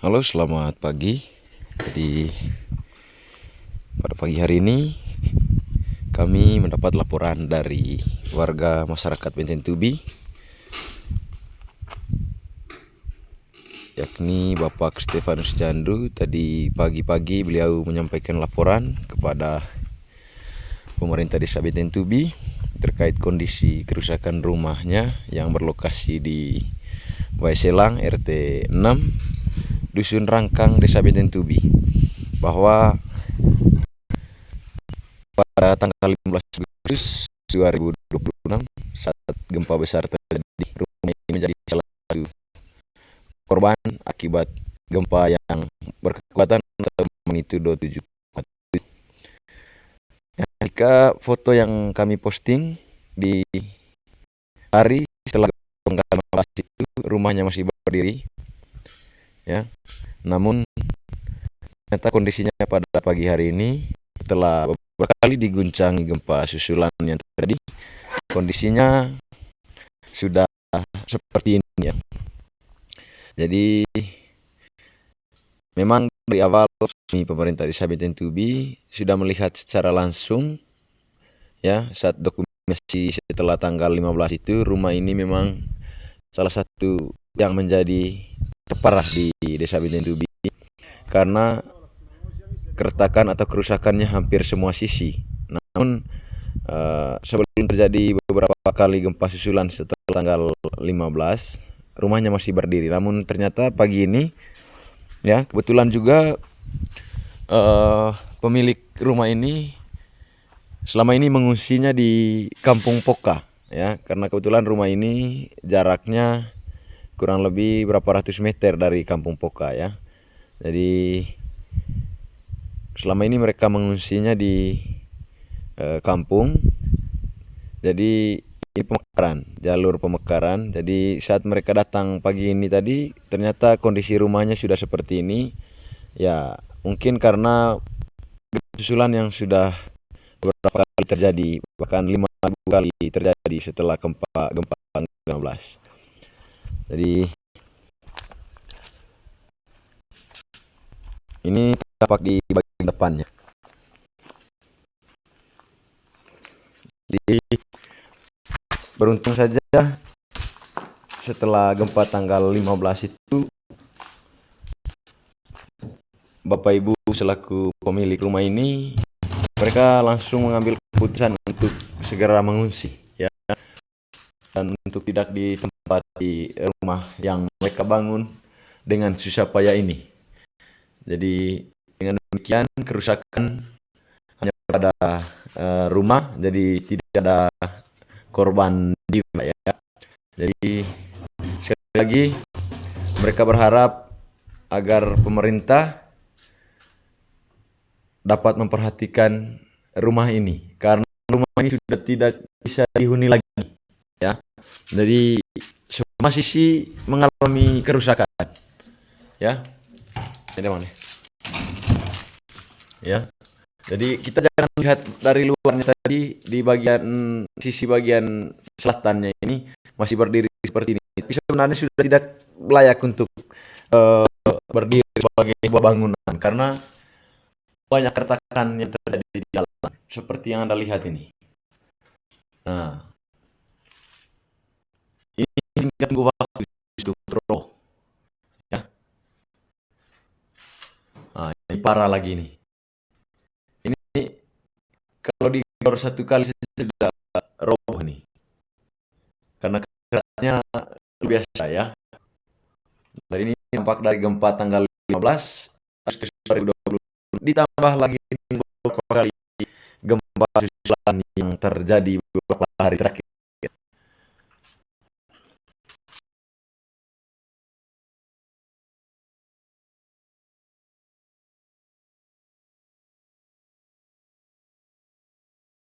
Halo, selamat pagi. Jadi pada pagi hari ini kami mendapat laporan dari warga masyarakat Benten Tubi, yakni Bapak Stefanus Jandu. Tadi pagi-pagi beliau menyampaikan laporan kepada pemerintah desa Benten Tubi terkait kondisi kerusakan rumahnya yang berlokasi di Waiselang RT 6 Dusun Rangkang Desa Benten Tubi, bahwa pada tanggal 15 Agustus 2026 saat gempa besar terjadi, rumah ini menjadi salah satu korban akibat gempa yang berkekuatan magnitudo 7. Jika foto yang kami posting di hari setelah gempa itu, rumahnya masih berdiri, ya. Namun ternyata kondisinya pada pagi hari ini setelah beberapa kali diguncangi gempa susulan yang terjadi, kondisinya sudah seperti ini, ya. Jadi memang dari awal pemerintah desa Benten Tubi sudah melihat secara langsung, ya, saat dokumentasi setelah tanggal 15 itu, rumah ini memang salah satu yang menjadi terparah di desa Benten Tubi karena keretakan atau kerusakannya hampir semua sisi. Namun sebelum terjadi beberapa kali gempa susulan setelah tanggal 15, rumahnya masih berdiri. Namun ternyata pagi ini, ya, kebetulan juga pemilik rumah ini selama ini mengungsinya di Kampung Poka, ya, karena kebetulan rumah ini jaraknya kurang lebih berapa ratus meter dari Kampung Poka, ya. Jadi selama ini mereka mengungsinya di kampung. Jadi ini pemekaran, jalur pemekaran. Jadi saat mereka datang pagi ini tadi, ternyata kondisi rumahnya sudah seperti ini. Ya, mungkin karena susulan yang sudah beberapa kali terjadi, bahkan 5 kali terjadi setelah gempa 19. Jadi ini tampak di bagian depannya. Jadi beruntung saja setelah gempa tanggal 15 itu, Bapak Ibu selaku pemilik rumah ini, mereka langsung mengambil keputusan untuk segera mengungsi, ya, dan untuk tidak ditempati rumah yang mereka bangun dengan susah payah ini. Jadi dengan demikian kerusakan hanya pada rumah, jadi tidak ada korban jiwa, ya. Jadi sekali lagi mereka berharap agar pemerintah dapat memperhatikan rumah ini, karena rumah ini sudah tidak bisa dihuni lagi, ya. Jadi semua sisi mengalami kerusakan, ya. Ini mana? Ya. Jadi kita jangan lihat dari luarnya tadi, di bagian sisi bagian selatannya ini masih berdiri seperti ini. Tapi sebenarnya sudah tidak layak untuk berdiri sebagai sebuah bangunan karena banyak keretakan yang terjadi di dalam seperti yang Anda lihat ini. Nah, ini tingkat waktu untuk roh, ya. Nah, ini parah lagi nih. Ini kalau digor satu kali saja sudah roboh nih. Karena keraknya luar biasa, ya. Dan ini nampak dari gempa tanggal 15 Agustus 2020 ditambah lagi beberapa kali gempa susulan yang terjadi beberapa hari terakhir